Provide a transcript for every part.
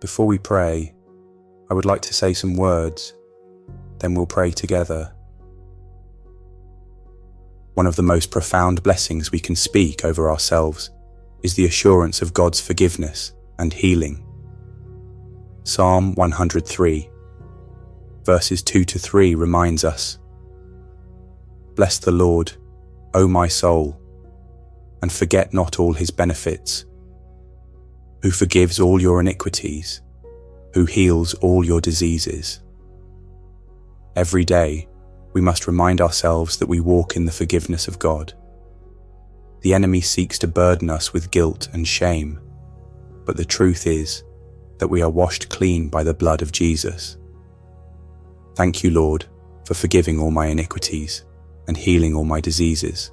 Before we pray, I would like to say some words, then we'll pray together. One of the most profound blessings we can speak over ourselves is the assurance of God's forgiveness and healing. Psalm 103, verses 2-3 reminds us, "Bless the Lord, O my soul, and forget not all his benefits, who forgives all your iniquities, who heals all your diseases." Every day, we must remind ourselves that we walk in the forgiveness of God. The enemy seeks to burden us with guilt and shame, but the truth is that we are washed clean by the blood of Jesus. Thank you, Lord, for forgiving all my iniquities and healing all my diseases.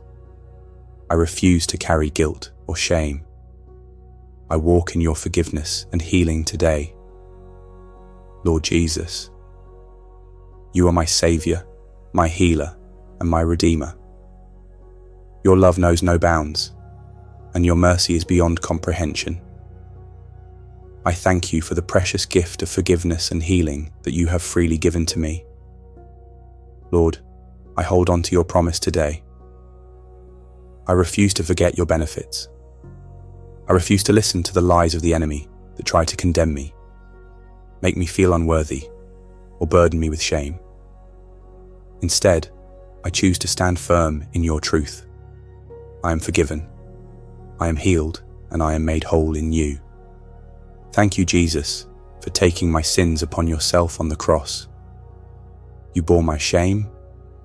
I refuse to carry guilt or shame. I walk in your forgiveness and healing today. Lord Jesus, you are my Saviour, my healer, and my Redeemer. Your love knows no bounds, and your mercy is beyond comprehension. I thank you for the precious gift of forgiveness and healing that you have freely given to me. Lord, I hold on to your promise today. I refuse to forget your benefits. I refuse to listen to the lies of the enemy that try to condemn me, make me feel unworthy, or burden me with shame. Instead, I choose to stand firm in your truth. I am forgiven, I am healed, and I am made whole in you. Thank you, Jesus, for taking my sins upon yourself on the cross. You bore my shame,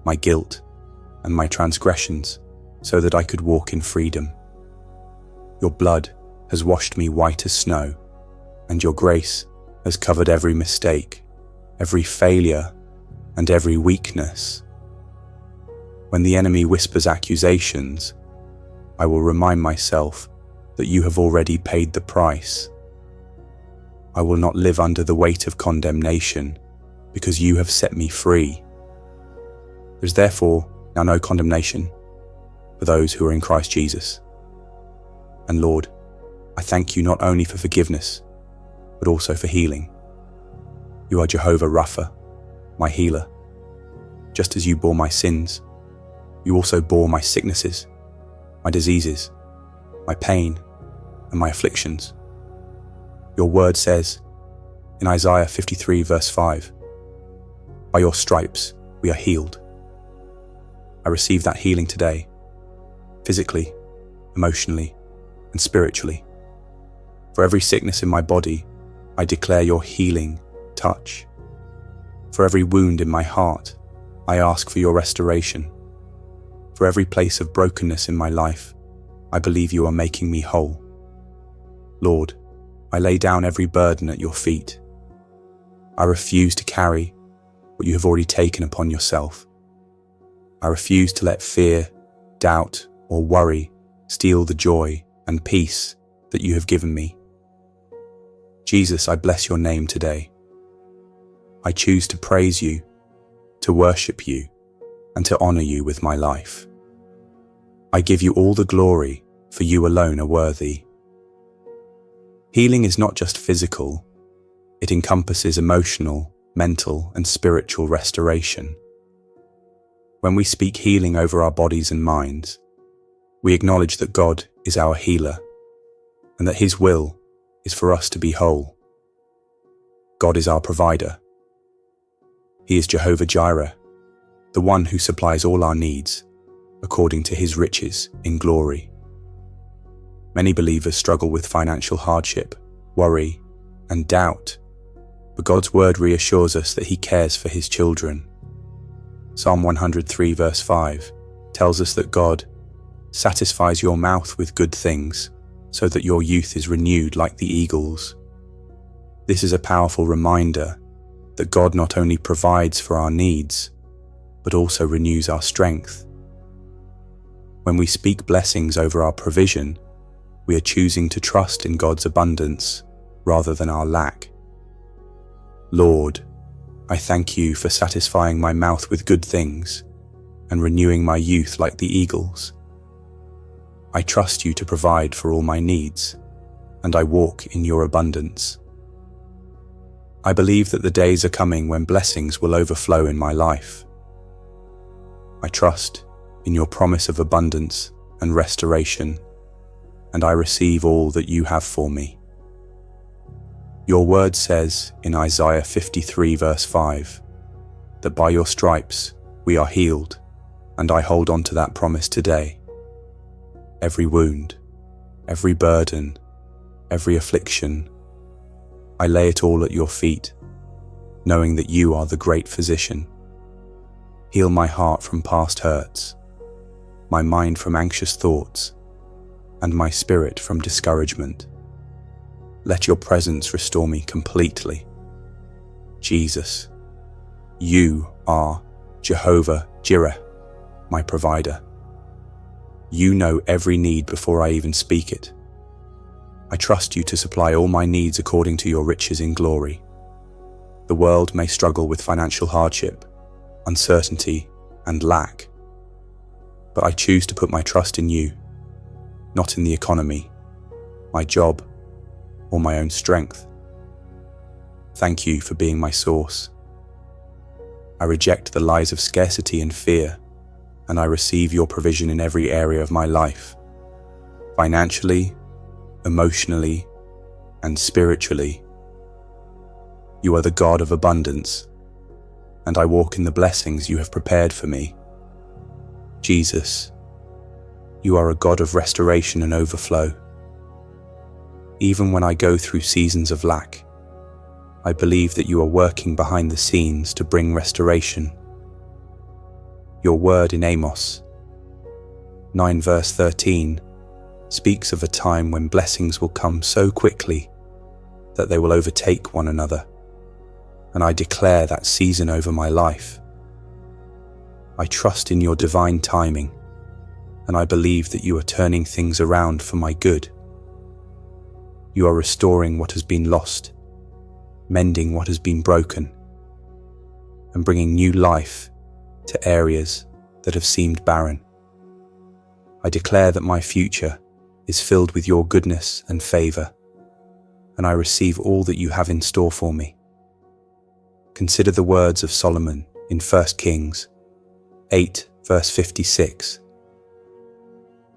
my guilt, and my transgressions so that I could walk in freedom. Your blood has washed me white as snow, and your grace has covered every mistake, every failure, and every weakness. When the enemy whispers accusations, I will remind myself that you have already paid the price. I will not live under the weight of condemnation, because you have set me free. There is therefore now no condemnation for those who are in Christ Jesus. And Lord, I thank you not only for forgiveness, but also for healing. You are Jehovah Rapha, my healer. Just as you bore my sins, you also bore my sicknesses, my diseases, my pain, and my afflictions. Your word says in Isaiah 53 verse 5, "By your stripes we are healed." I receive that healing today, physically, emotionally, and spiritually. For every sickness in my body, I declare your healing touch. For every wound in my heart, I ask for your restoration. For every place of brokenness in my life, I believe you are making me whole. Lord, I lay down every burden at your feet. I refuse to carry what you have already taken upon yourself. I refuse to let fear, doubt, or worry steal the joy and peace that you have given me. Jesus, I bless your name today. I choose to praise you, to worship you, and to honor you with my life. I give you all the glory, for you alone are worthy. Healing is not just physical, it encompasses emotional, mental, and spiritual restoration. When we speak healing over our bodies and minds, we acknowledge that God is our healer, and that his will is for us to be whole. God is our provider. He is Jehovah Jireh, the one who supplies all our needs, according to his riches in glory. Many believers struggle with financial hardship, worry, and doubt, but God's word reassures us that he cares for his children. Psalm 103 verse 5 tells us that God satisfies your mouth with good things, so that your youth is renewed like the eagles. This is a powerful reminder that God not only provides for our needs, but also renews our strength. When we speak blessings over our provision, we are choosing to trust in God's abundance rather than our lack. Lord, I thank you for satisfying my mouth with good things and renewing my youth like the eagles. I trust you to provide for all my needs, and I walk in your abundance. I believe that the days are coming when blessings will overflow in my life. I trust in your promise of abundance and restoration, and I receive all that you have for me. Your word says in Isaiah 53 verse 5 that by your stripes we are healed, and I hold on to that promise today. Every wound, every burden, every affliction, I lay it all at your feet, knowing that you are the great physician. Heal my heart from past hurts, my mind from anxious thoughts, and my spirit from discouragement. Let your presence restore me completely. Jesus, you are Jehovah Jireh, my provider. You know every need before I even speak it. I trust you to supply all my needs according to your riches in glory. The world may struggle with financial hardship, uncertainty, and lack, but I choose to put my trust in you, not in the economy, my job, or my own strength. Thank you for being my source. I reject the lies of scarcity and fear, and I receive your provision in every area of my life, financially, emotionally, and spiritually. You are the God of abundance, and I walk in the blessings you have prepared for me. Jesus, you are a God of restoration and overflow. Even when I go through seasons of lack, I believe that you are working behind the scenes to bring restoration. Your word in Amos 9 verse 13 speaks of a time when blessings will come so quickly that they will overtake one another, and I declare that season over my life. I trust in your divine timing, and I believe that you are turning things around for my good. You are restoring what has been lost, mending what has been broken, and bringing new life to areas that have seemed barren. I declare that my future is filled with your goodness and favor, and I receive all that you have in store for me. Consider the words of Solomon in 1 Kings 8 verse 56.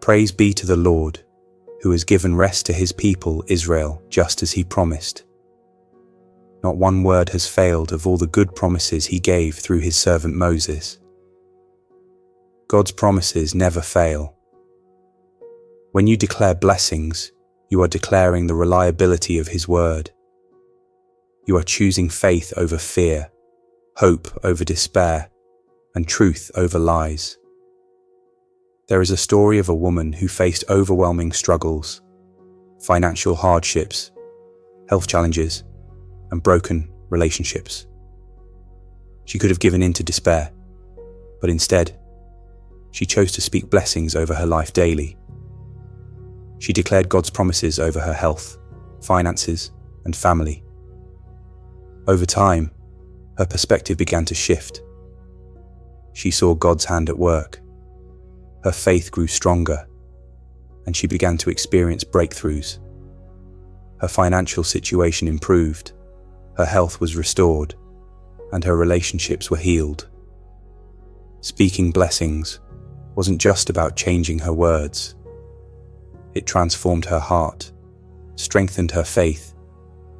Praise be to the Lord, who has given rest to his people Israel, just as he promised. Not one word has failed of all the good promises he gave through his servant Moses. God's promises never fail. When you declare blessings, you are declaring the reliability of his word. You are choosing faith over fear, hope over despair, and truth over lies. There is a story of a woman who faced overwhelming struggles, financial hardships, health challenges, and broken relationships. She could have given in to despair, but instead, she chose to speak blessings over her life daily. She declared God's promises over her health, finances, and family. Over time, her perspective began to shift. She saw God's hand at work. Her faith grew stronger, and she began to experience breakthroughs. Her financial situation improved, her health was restored, and her relationships were healed. Speaking blessings wasn't just about changing her words. It transformed her heart, strengthened her faith,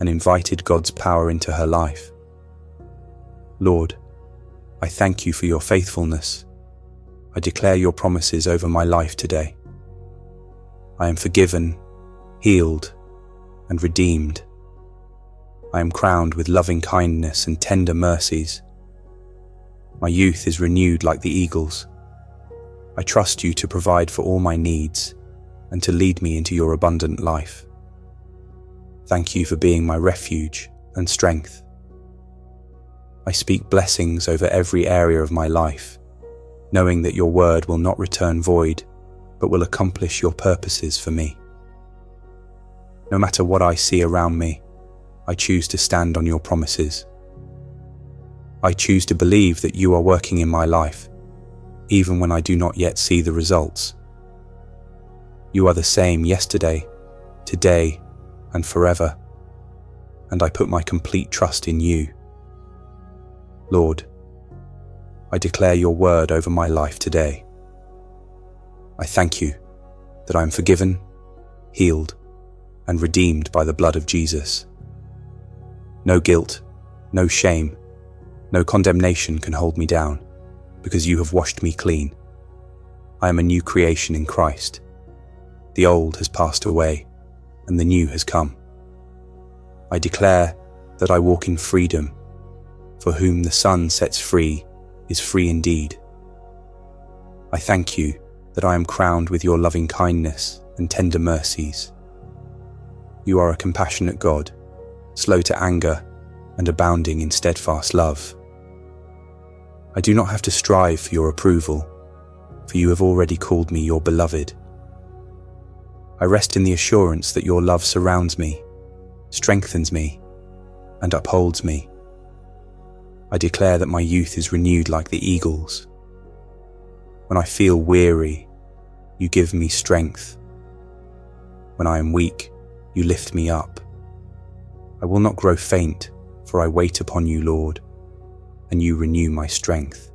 and invited God's power into her life. Lord, I thank you for your faithfulness. I declare your promises over my life today. I am forgiven, healed, and redeemed. I am crowned with loving kindness and tender mercies. My youth is renewed like the eagles. I trust you to provide for all my needs and to lead me into your abundant life. Thank you for being my refuge and strength. I speak blessings over every area of my life, knowing that your word will not return void, but will accomplish your purposes for me. No matter what I see around me, I choose to stand on your promises. I choose to believe that you are working in my life, even when I do not yet see the results. You are the same yesterday, today, and forever, and I put my complete trust in you. Lord, I declare your word over my life today. I thank you that I am forgiven, healed, and redeemed by the blood of Jesus. No guilt, no shame, no condemnation can hold me down, because you have washed me clean. I am a new creation in Christ. The old has passed away, and the new has come. I declare that I walk in freedom, for whom the Son sets free is free indeed. I thank you that I am crowned with your loving kindness and tender mercies. You are a compassionate God, slow to anger and abounding in steadfast love. I do not have to strive for your approval, for you have already called me your beloved. I rest in the assurance that your love surrounds me, strengthens me, and upholds me. I declare that my youth is renewed like the eagles. When I feel weary, you give me strength. When I am weak, you lift me up. I will not grow faint, for I wait upon you, Lord, and you renew my strength.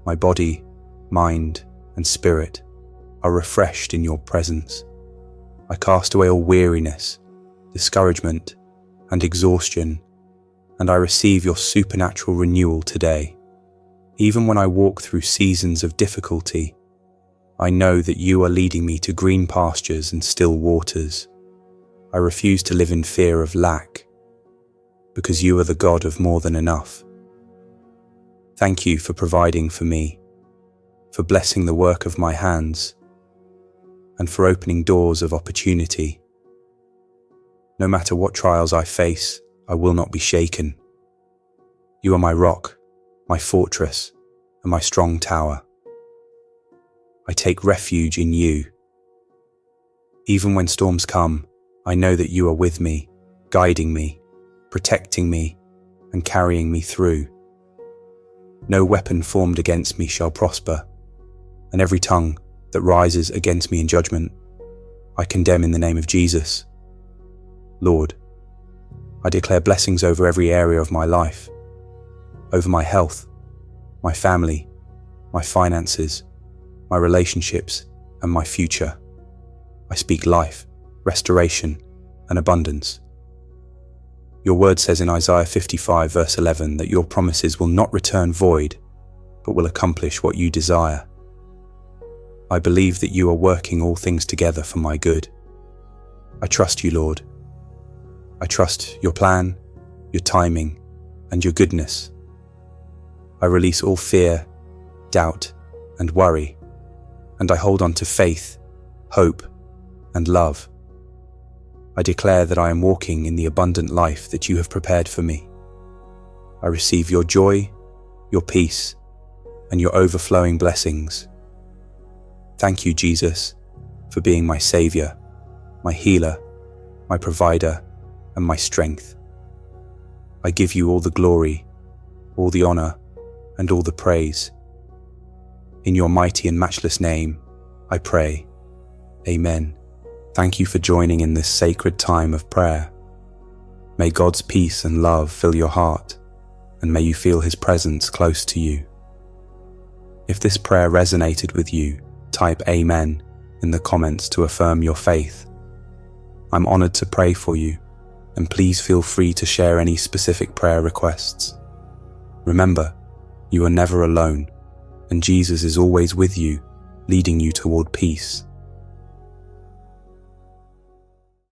My body, mind, and spirit are refreshed in your presence. I cast away all weariness, discouragement, and exhaustion, and I receive your supernatural renewal today. Even when I walk through seasons of difficulty, I know that you are leading me to green pastures and still waters. I refuse to live in fear of lack, because you are the God of more than enough. Thank you for providing for me, for blessing the work of my hands, and for opening doors of opportunity. No matter what trials I face, I will not be shaken. You are my rock, my fortress, and my strong tower. I take refuge in you. Even when storms come, I know that you are with me, guiding me, protecting me, and carrying me through. No weapon formed against me shall prosper, and every tongue that rises against me in judgment, I condemn in the name of Jesus. Lord, I declare blessings over every area of my life, over my health, my family, my finances, my relationships, and my future. I speak life, restoration, and abundance. Your word says in Isaiah 55 verse 11 that your promises will not return void, but will accomplish what you desire. I believe that you are working all things together for my good. I trust you, Lord. I trust your plan, your timing, and your goodness. I release all fear, doubt, and worry, and I hold on to faith, hope, and love. I declare that I am walking in the abundant life that you have prepared for me. I receive your joy, your peace, and your overflowing blessings. Thank you, Jesus, for being my Savior, my healer, my provider, and my strength. I give you all the glory, all the honor, and all the praise. In your mighty and matchless name, I pray. Amen. Thank you for joining in this sacred time of prayer. May God's peace and love fill your heart, and may you feel His presence close to you. If this prayer resonated with you, type Amen in the comments to affirm your faith. I'm honored to pray for you, and please feel free to share any specific prayer requests. Remember, you are never alone, and Jesus is always with you, leading you toward peace.